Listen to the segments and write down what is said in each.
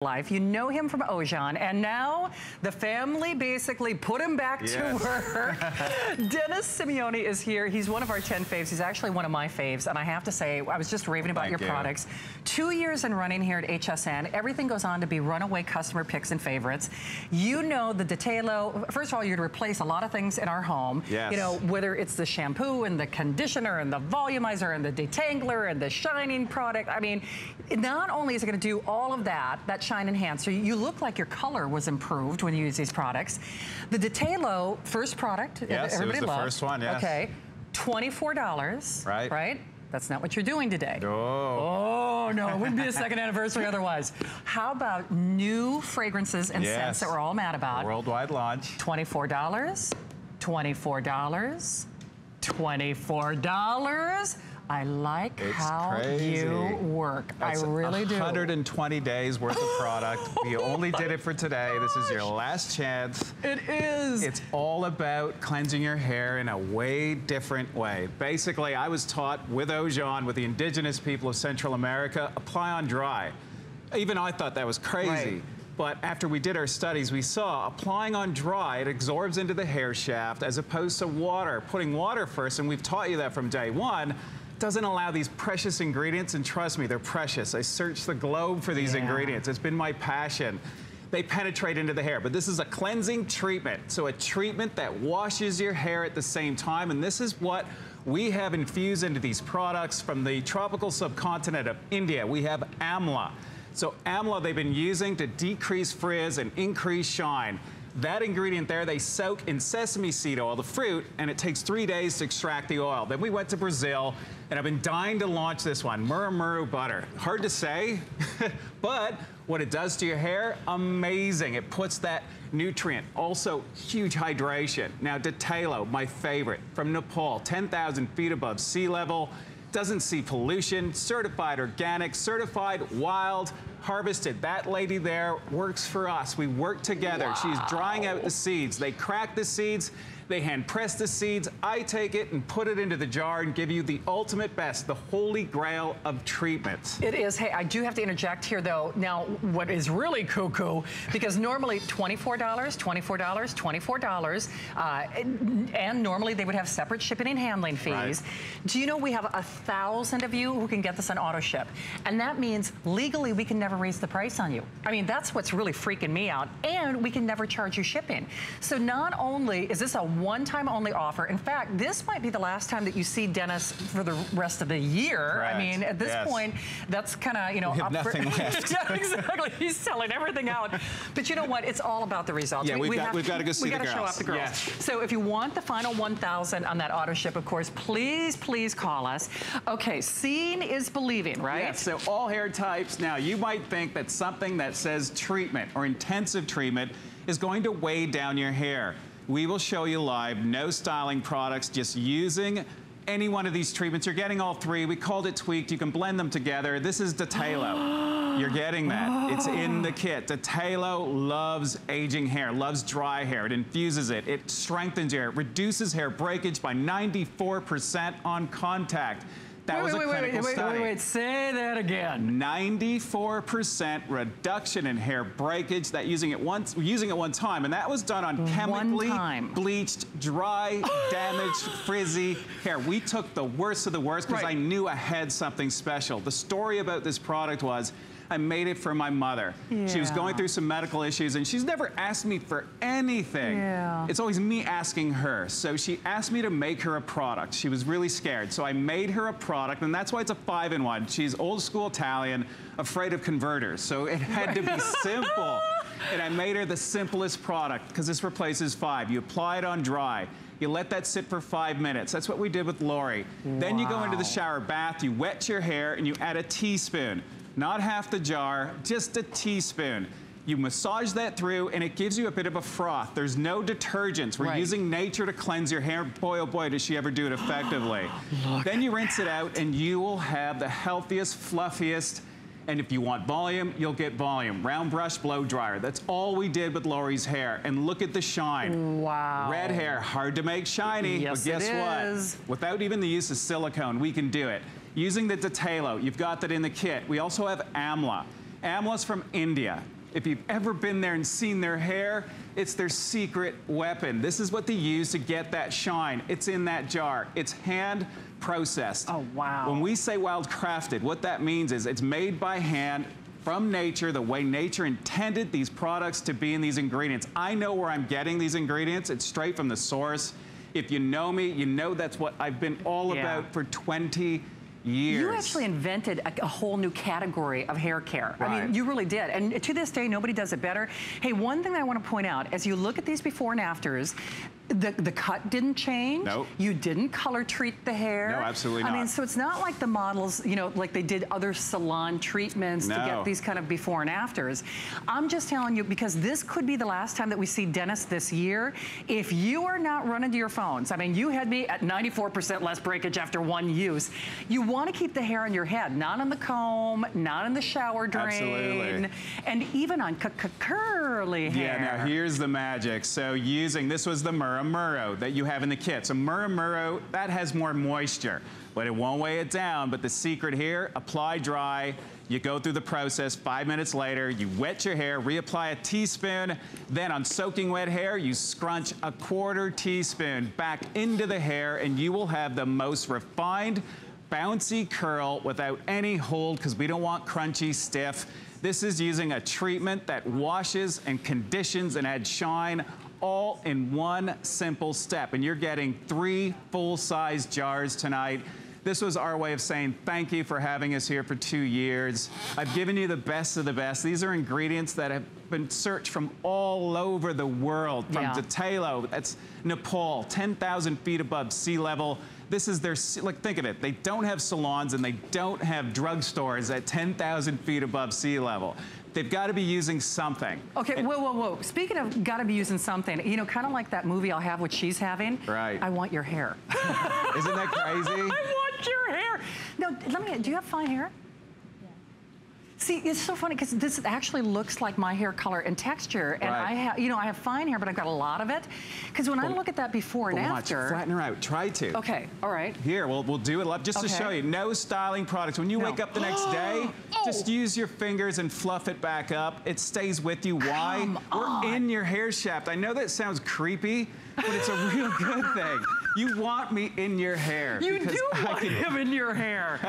life. You know him from Ojan, and now the family basically put him back to work. Dennis Simeone is here. He's one of our 10 faves. He's actually one of my faves, and I have to say, I was just raving about your products. 2 years in running here at HSN. Everything goes on to be runaway customer picks and favorites. You know the Detalo. First of all, you'd replace a lot of things in our home. Yes. You know, whether it's the shampoo and the conditioner and the volumizer and the detangler and the shining product. I mean, not only is it going to do all of that shine enhancer, you look like your color was improved when you use these products. The Detalo, first product, yes, everybody it was the loved. first one, yes. Okay, $24, right? That's not what you're doing today. Oh, no, it wouldn't be a second anniversary otherwise. How about new fragrances and scents that we're all mad about? Worldwide launch. $24, $24, $24. I like how you work. That's I really do. 120 days worth of product. We only did it for today. This is your last chance. It is. It's all about cleansing your hair in a way different way. Basically, I was taught with Ojan, with the indigenous people of Central America, apply on dry. Even I thought that was crazy. Right. But after we did our studies, we saw applying on dry, it absorbs into the hair shaft as opposed to water. Putting water first, and we've taught you that from day one, doesn't allow these precious ingredients, and trust me, they're precious. I searched the globe for these ingredients. It's been my passion. They penetrate into the hair, but this is a cleansing treatment. So a treatment that washes your hair at the same time, and this is what we have infused into these products from the tropical subcontinent of India. We have amla. So amla they've been using to decrease frizz and increase shine. That ingredient there, they soak in sesame seed oil, the fruit, and it takes 3 days to extract the oil. Then we went to Brazil, and I've been dying to launch this one, Murumuru butter. Hard to say, but what it does to your hair, amazing. It puts that nutrient, also huge hydration. Now, Detalo, my favorite, from Nepal, 10,000 feet above sea level, doesn't see pollution, certified organic, certified wild, harvested. That lady there works for us. We work together. Wow. She's drying out the seeds. They crack the seeds. They hand press the seeds. I take it and put it into the jar and give you the ultimate best, the holy grail of treatments. It is. Hey, I do have to interject here, though. Now, what is really cuckoo, because normally $24, $24, $24, and normally they would have separate shipping and handling fees. Right. Do you know we have 1,000 of you who can get this on auto ship? And that means legally we can never raise the price on you. I mean, that's what's really freaking me out. And we can never charge you shipping. So not only is this a one-time only offer. In fact, this might be the last time that you see Dennis for the rest of the year. Correct. I mean, at this point, that's kind of, you know, we have nothing left. Yeah, exactly. He's selling everything out. But you know what? It's all about the results. Yeah, we've got to go see the girls. We got to show up the girls. Yes. So if you want the final 1,000 on that auto ship, of course, please call us. Okay, seeing is believing, right? Yes, so all hair types. Now, you might think that something that says treatment or intensive treatment is going to weigh down your hair. We will show you live, no styling products, just using any one of these treatments. You're getting all three. We called it tweaked. You can blend them together. This is Detalo. You're getting that. It's in the kit. Detalo loves aging hair, loves dry hair. It infuses it. It strengthens your hair, reduces hair breakage by 94% on contact. That was a clinical study. Wait, say that again. 94% reduction in hair breakage, that using it one time, and that was done on chemically bleached, dry, damaged, frizzy hair. We took the worst of the worst because I knew I had something special. The story about this product was, I made it for my mother. Yeah. She was going through some medical issues, and she's never asked me for anything. Yeah. It's always me asking her. So she asked me to make her a product. She was really scared. So I made her a product, and that's why it's a 5-in-1. She's old school Italian, afraid of converters. So it had to be simple. And I made her the simplest product, because this replaces 5. You apply it on dry. You let that sit for 5 minutes. That's what we did with Lori. Wow. Then you go into the shower bath, you wet your hair, and you add a teaspoon. Not half the jar, just a teaspoon. You massage that through, and it gives you a bit of a froth. There's no detergents. We're using nature to cleanse your hair. Boy, oh boy, does she ever do it effectively. Then you rinse it out, and you will have the healthiest, fluffiest, and if you want volume, you'll get volume. Round brush blow dryer. That's all we did with Lori's hair. And look at the shine. Wow. Red hair, hard to make shiny. Yes, but guess what? Without even the use of silicone, we can do it. Using the Detalo, you've got that in the kit. We also have amla. Amla's from India. If you've ever been there and seen their hair, it's their secret weapon. This is what they use to get that shine. It's in that jar. It's hand processed. Oh, wow. When we say wildcrafted, what that means is it's made by hand from nature, the way nature intended these products to be in these ingredients. I know where I'm getting these ingredients. It's straight from the source. If you know me, you know that's what I've been all about for 20 years. You actually invented a whole new category of hair care. Right. I mean, you really did. And to this day, nobody does it better. Hey, one thing that I want to point out, as you look at these before and afters, the cut didn't change. Nope. You didn't color treat the hair. No, absolutely not. I mean, so it's not like the models, you know, like they did other salon treatments to get these kind of before and afters. I'm just telling you, because this could be the last time that we see dentists this year. If you are not running to your phones, I mean, you had me at 94% less breakage after one use. You want to keep the hair on your head, not on the comb, not in the shower drain. Absolutely. And even on curly hair. Yeah, now here's the magic. So this was the Murro that you have in the kit. So Murro, that has more moisture, but it won't weigh it down. But the secret here, apply dry. You go through the process, 5 minutes later, you wet your hair, reapply a teaspoon. Then on soaking wet hair, you scrunch a 1/4 teaspoon back into the hair, and you will have the most refined, bouncy curl without any hold, because we don't want crunchy, stiff. This is using a treatment that washes and conditions and adds shine all in one simple step. And you're getting 3 full-size jars tonight. This was our way of saying thank you for having us here for 2 years. I've given you the best of the best. These are ingredients that have been searched from all over the world, from Datalo, that's Nepal, 10,000 feet above sea level. This is their, like, think of it. They don't have salons and they don't have drugstores at 10,000 feet above sea level. They've got to be using something. Okay, whoa. Speaking of got to be using something, you know, kind of like that movie I'll Have What She's Having. Right. I want your hair. Isn't that crazy? I want your hair. No, do you have fine hair? See, it's so funny because this actually looks like my hair color and texture, and I have, you know, I have fine hair, but I've got a lot of it. Because when I look at that before and after, flatten her out. Try to. Okay, all right. Here, we'll do it up just to show you. No styling products. When you wake up the next day, just use your fingers and fluff it back up. It stays with you. Why? We're in your hair shaft. I know that sounds creepy, but it's a real good thing. You want me in your hair. You do want him in your hair.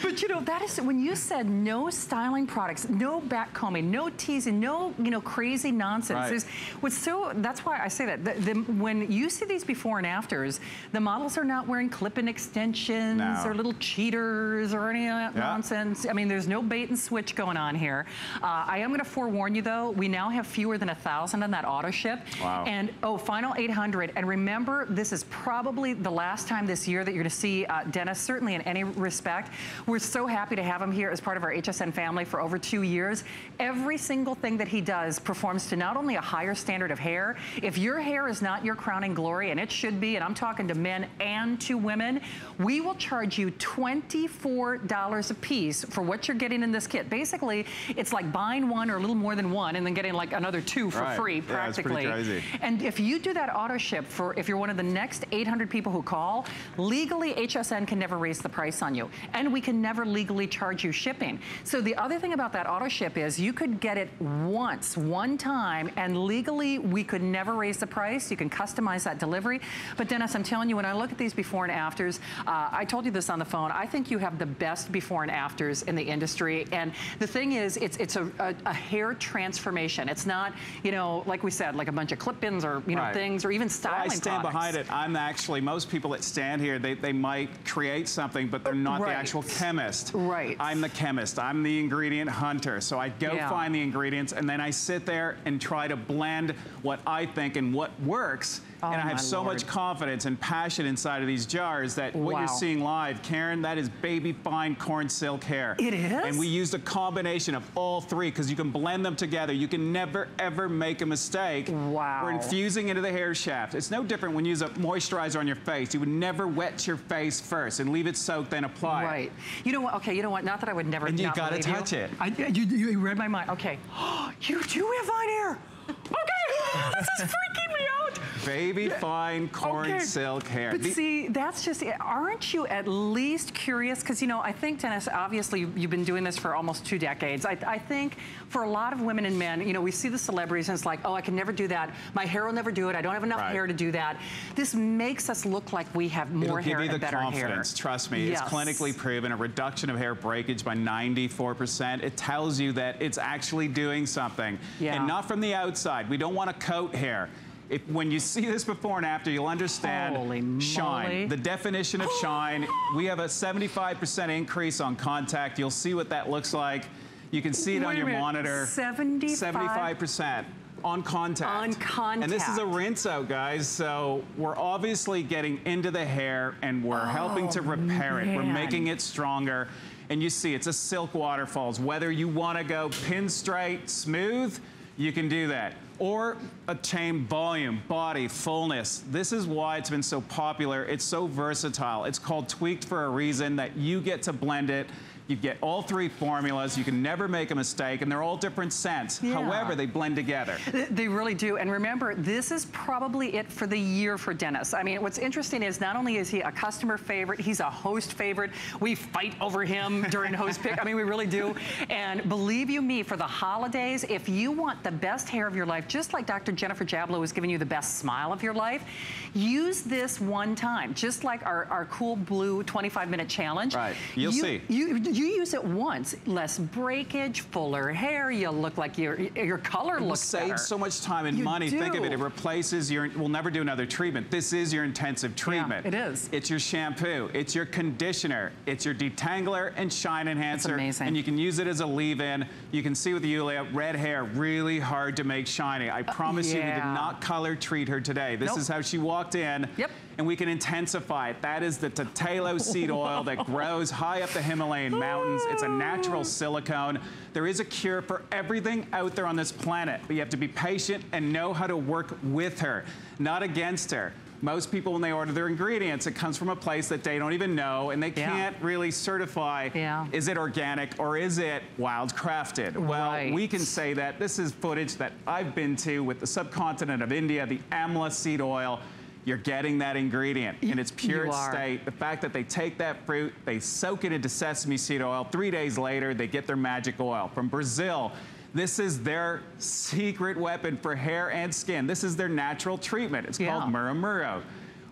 But you know, that is, when you said no styling products, no back combing, no teasing, no, you know, crazy nonsense. That's why I say that. When you see these before and afters, the models are not wearing clip-in extensions or little cheaters or any of that nonsense. I mean, there's no bait and switch going on here. I am going to forewarn you, though, we now have fewer than 1,000 on that auto ship. Wow. And, final 800. And remember, this is probably the last time this year that you're going to see Dennis, certainly in any respect. We're so happy to have him here as part of our HSN family for over 2 years. Every single thing that he does performs to not only a higher standard of hair. If your hair is not your crowning glory, and it should be, and I'm talking to men and to women, we will charge you $24 a piece for what you're getting in this kit. Basically, it's like buying one or a little more than one and then getting like another 2 for free, practically. Yeah, it's pretty crazy. And if you do that auto ship if you're one of the next 800 people who call, legally HSN can never raise the price on you. And we can never legally charge you shipping. So the other thing about that auto ship is you could get it once, one time, and legally we could never raise the price. You can customize that delivery. But Dennis, I'm telling you, when I look at these before and afters, I told you this on the phone, I think you have the best before and afters in the industry. And the thing is, it's a hair transformation. It's not, you know, like we said, like a bunch of clip-ins or, you know, things, or even styling I stand behind it. I'm actually, most people that stand here, they might create something, but they're not the actual chemist. I'm the chemist. I'm the ingredient hunter. So I go find the ingredients, and then I sit there and try to blend what I think and what works. And I have so much confidence and passion inside of these jars that what you're seeing live, Karen, that is baby fine corn silk hair. It is? And we used a combination of all 3 because you can blend them together. You can never, ever make a mistake. We're infusing into the hair shaft. It's no different when you use a moisturizer on your face. You would never wet your face first and leave it soaked, then apply it. You know what? Okay, you know what? Not that I would never. And you gotta touch it. You read my mind. Okay. You do have fine hair. Okay. This is freaking me out. Baby fine corn silk hair. But see, that's just it. Aren't you at least curious? Because, you know, I think, Dennis, obviously you've been doing this for almost 2 decades. I think for a lot of women and men, you know, we see the celebrities and it's like, oh, I can never do that. My hair will never do it. I don't have enough hair to do that. This makes us look like we have more hair and better hair. It'll give you the confidence. Trust me, it's clinically proven. A reduction of hair breakage by 94%. It tells you that it's actually doing something. And not from the outside. We don't want to coat hair. When you see this before and after, you'll understand shine. The definition of shine, we have a 75% increase on contact. You'll see what that looks like. You can see it on your monitor. 75% on contact. On contact. And this is a rinse out, guys. So we're obviously getting into the hair and we're helping to repair it. We're making it stronger. And you see, it's a silk waterfalls. Whether you want to go pin straight, smooth, you can do that. Or attain volume, body, fullness. This is why it's been so popular. It's so versatile. It's called tweaked for a reason, that you get to blend it. You get all 3 formulas. You can never make a mistake, and they're all different scents. However, they blend together. They really do. And remember, this is probably it for the year for Dennis. I mean, what's interesting is not only is he a customer favorite, he's a host favorite. We fight over him during host pick. I mean, we really do. And believe you me, for the holidays, if you want the best hair of your life, just like Dr. Jennifer Jablow is giving you the best smile of your life, use this one time, just like our Cool Blue 25-minute challenge. Right. You'll see. You use it once, less breakage, fuller hair, you'll look like your color looks better. It saves so much time and money. Think of it, it replaces your, we'll never do another treatment. This is your intensive treatment. Yeah, it is. It's your shampoo, it's your conditioner, it's your detangler and shine enhancer. That's amazing. And you can use it as a leave-in. You can see with Yulia, red hair, really hard to make shiny. I promise you, we did not color treat her today. This is how she walked in. And we can intensify it. That is the Tatelo seed oil that grows high up the Himalayan mountains. It's a natural silicone. There is a cure for everything out there on this planet, but you have to be patient and know how to work with her, not against her. Most people, when they order their ingredients, it comes from a place that they don't even know, and they can't really certify, is it organic or is it wild crafted? Well, we can say that. This is footage that I've been to with the subcontinent of India, the amla seed oil. You're getting that ingredient in its pure state. The fact that they take that fruit, they soak it into sesame seed oil. 3 days later, they get their magic oil. From Brazil, this is their secret weapon for hair and skin. This is their natural treatment. It's called Muramuro.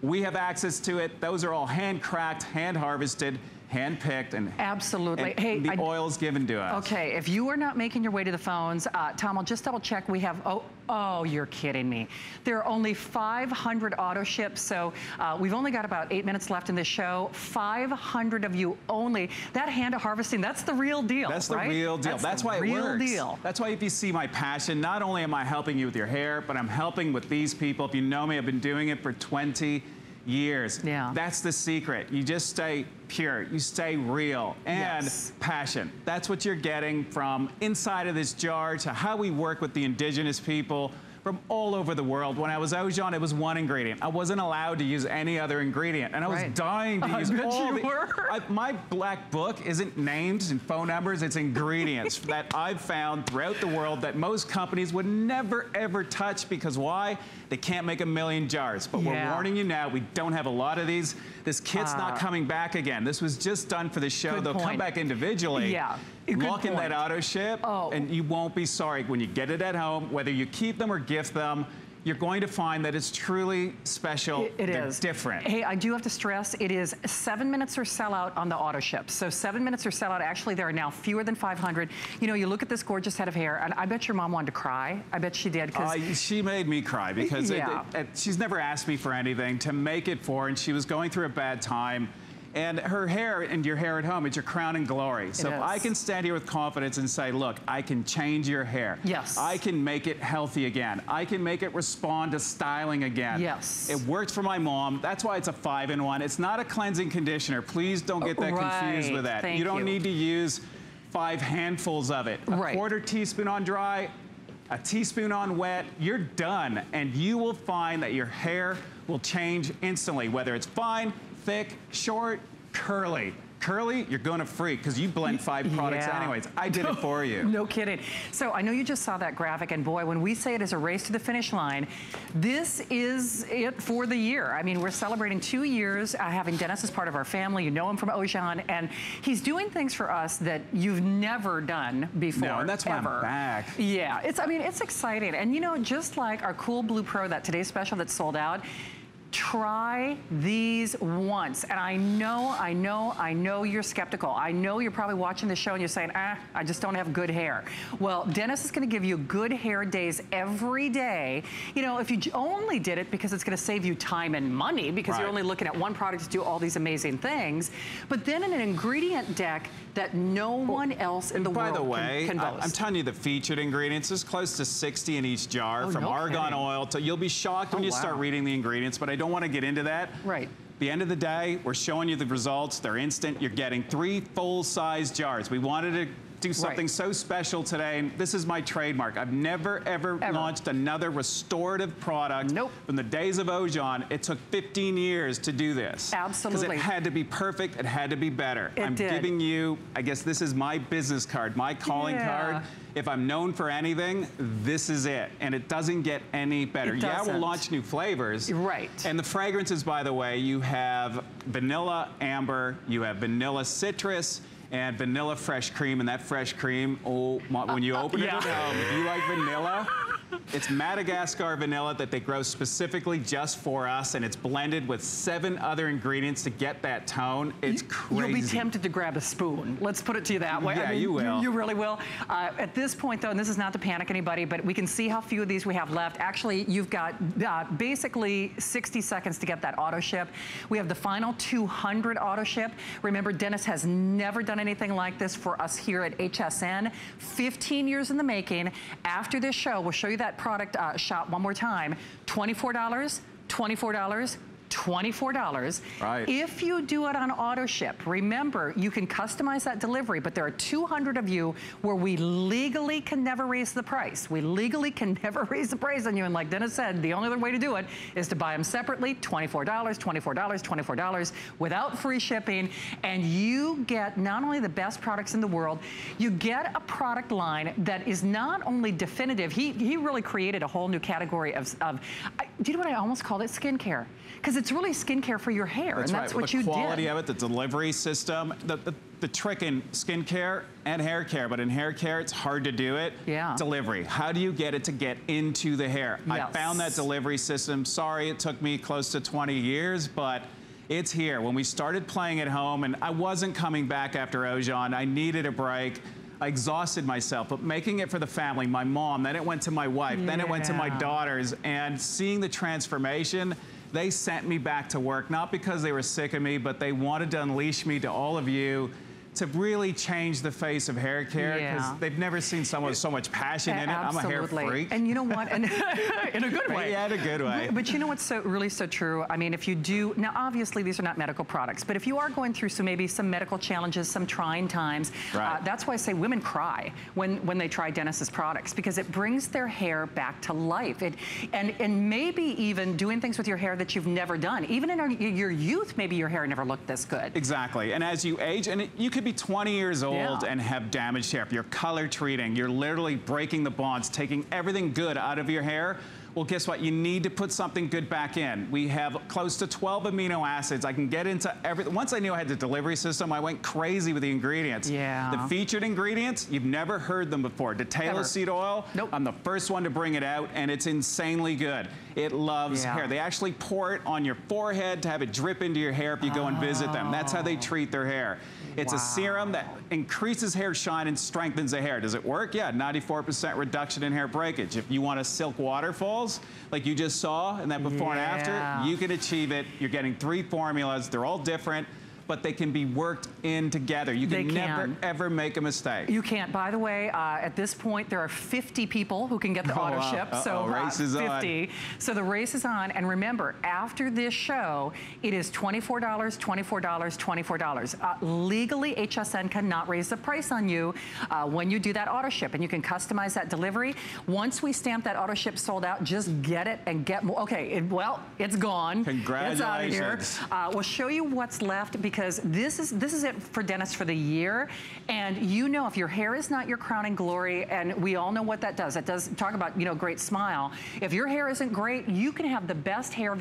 We have access to it. Those are all hand-cracked, hand-harvested, hand-picked, and the oil is given to us. Okay, if you are not making your way to the phones, Tom, I'll just double check. We have, oh, you're kidding me. There are only 500 auto ships, so we've only got about 8 minutes left in this show. 500 of you only. That hand harvesting, that's the real deal, That's the real deal. That's why it works. That's why if you see my passion, not only am I helping you with your hair, but I'm helping with these people. If you know me, I've been doing it for 20 years. That's the secret. You just stay pure, you stay real, and passion. That's what you're getting from inside of this jar to how we work with the indigenous people from all over the world. When I was Ojan, it was one ingredient. I wasn't allowed to use any other ingredient, and I was dying to use all the... My black book isn't names and phone numbers, it's ingredients that I've found throughout the world that most companies would never, ever touch, because why? They can't make a million jars. But we're warning you now, we don't have a lot of these. This kit's not coming back again. This was just done for the show. They'll come back individually. Lock in that auto ship, and you won't be sorry when you get it at home. Whether you keep them or gift them, you're going to find that it's truly special. It is different. Hey, I do have to stress, it is 7 minutes or sell out on the auto ship. So 7 minutes or sell out. Actually, there are now fewer than 500. You know, you look at this gorgeous head of hair, and I bet your mom wanted to cry. I bet she did. She made me cry because she's never asked me for anything to make it for, and she was going through a bad time. And her hair and your hair at home, it's your crown and glory. So if I can stand here with confidence and say, look, I can change your hair. I can make it healthy again. I can make it respond to styling again. It worked for my mom. That's why it's a 5-in-1. It's not a cleansing conditioner. Please don't get that confused with that. You don't need to use 5 handfuls of it. A quarter teaspoon on dry, a teaspoon on wet, you're done. And you will find that your hair will change instantly, whether it's fine, thick, short, curly. Curly, you're going to freak because you blend 5 products anyways. I did it for you. No kidding. So I know you just saw that graphic, and boy, when we say it is a race to the finish line, this is it for the year. I mean, we're celebrating 2 years having Dennis as part of our family. You know him from Ojan, and he's doing things for us that you've never done before. No, and that's why I'm back. Yeah, I mean, it's exciting. And you know, just like our Cool Blue Pro, that today's special that's sold out, try these once. And I know you're skeptical. I know you're probably watching the show and you're saying, I just don't have good hair. Well, Dennis is gonna give you good hair days every day. You know, if you only did it because it's gonna save you time and money because you're only looking at one product to do all these amazing things, but then in an ingredient deck that no one else in the world can boast. I'm telling you, the featured ingredients, there's close to 60 in each jar, from argan oil to, you'll be shocked when you start reading the ingredients, but I don't want to get into that. Right. At the end of the day, we're showing you the results. They're instant. You're getting 3 full-size jars. We wanted to do something so special today, and this is my trademark. I've never, ever launched another restorative product. From the days of Ojan, it took 15 years to do this. Absolutely. Because it had to be perfect, it had to be better. I'm giving you, I guess this is my business card, my calling card. If I'm known for anything, this is it. And it doesn't get any better. Yeah, we'll launch new flavors. Right. And the fragrances, by the way, you have vanilla amber, you have vanilla citrus, and vanilla fresh cream. And that fresh cream, when you open it at home, if you like vanilla, it's Madagascar vanilla that they grow specifically just for us, and it's blended with 7 other ingredients to get that tone. It's crazy. You'll be tempted to grab a spoon. Let's put it to you that way. Yeah, I mean, you will. You really will. At this point, though, and this is not to panic anybody, but we can see how few of these we have left. Actually, you've got basically 60 seconds to get that auto ship. We have the final 200 auto ship. Remember, Dennis has never done anything like this for us here at HSN. 15 years in the making. After this show, we'll show you that product shop one more time. $24, $24, $24. Right. If you do it on auto ship, remember, you can customize that delivery, but there are 200 of you where we legally can never raise the price. We legally can never raise the price on you. And like Dennis said, the only other way to do it is to buy them separately, $24, $24, $24, without free shipping. And you get not only the best products in the world, you get a product line that is not only definitive. He really created a whole new category of do you know what I almost called it? Skincare. Because it's really skincare for your hair, and that's what you did. The quality of it, the delivery system, the trick in skincare and hair care, but in hair care, it's hard to do it. Yeah. Delivery. How do you get it to get into the hair? Yes. I found that delivery system. Sorry, it took me close to 20 years, but it's here. When we started playing at home, and I wasn't coming back after Ojan, I needed a break. I exhausted myself, but making it for the family, my mom, then it went to my wife, then it went to my daughters, and seeing the transformation, they sent me back to work, not because they were sick of me, but they wanted to unleash me to all of you to really change the face of hair care, because they've never seen someone with so much passion in it. I'm a hair freak. And you know what? And in a good way. Yeah, in a good way. But you know what's really so true? I mean, if you do, now obviously these are not medical products, but if you are going through maybe some medical challenges, some trying times, that's why I say women cry when they try Dennis's products, because it brings their hair back to life. And maybe even doing things with your hair that you've never done. Even in your youth, maybe your hair never looked this good. Exactly. And as you age, and you could be 20 years old and have damaged hair. If you're color treating, you're literally breaking the bonds, taking everything good out of your hair. Well, guess what? You need to put something good back in. We have close to 12 amino acids. I can get into everything. Once I knew I had the delivery system, I went crazy with the ingredients. Yeah. The featured ingredients, you've never heard them before. Detail seed oil, I'm the first one to bring it out, and it's insanely good. It loves hair. They actually pour it on your forehead to have it drip into your hair if you go and visit them. That's how they treat their hair. It's a serum that increases hair shine and strengthens the hair. Does it work? Yeah, 94% reduction in hair breakage. If you want to silk waterfalls, like you just saw in that before and after, you can achieve it. You're getting 3 formulas. They're all different, but they can be worked in together. You can never, ever make a mistake. You can't. By the way, at this point, there are 50 people who can get the auto ship. So race is 50. On. So the race is on. And remember, after this show, it is $24, $24, $24. Legally, HSN cannot raise the price on you when you do that auto ship. And you can customize that delivery. Once we stamp that auto ship sold out, just get it and get more. Okay, well, it's gone. Congratulations. It's out of here. We'll show you what's left because because this is it for Dennis for the year. And you know, if your hair is not your crowning glory, and we all know what that does. It does talk about, you know, great smile. If your hair isn't great, you can have the best hair of